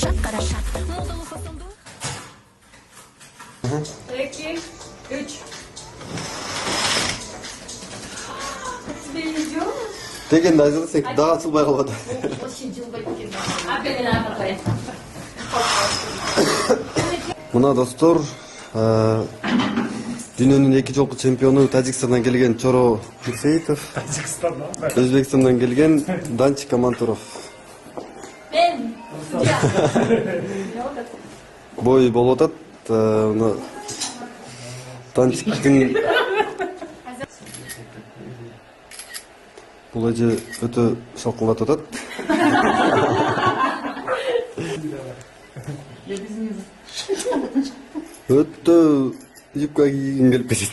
карашат. Модалы фасонду. 2, 3. Тебе идет? Дегенде айтылсак дагы ачылбай калат. Очень жылбайт экен. Апелен ага кой. Мына достор, дүйнөнүн 2 жолку чемпиону Тажикстандан келген Чоро Кирсеитов, Өзбекстандан келген Данчик Амантуров. Мен. Бой болуп атат. Мына Данчиктин бул эже өтө шалкыңдатып атат. Өтө юбка кийгим келип кетет.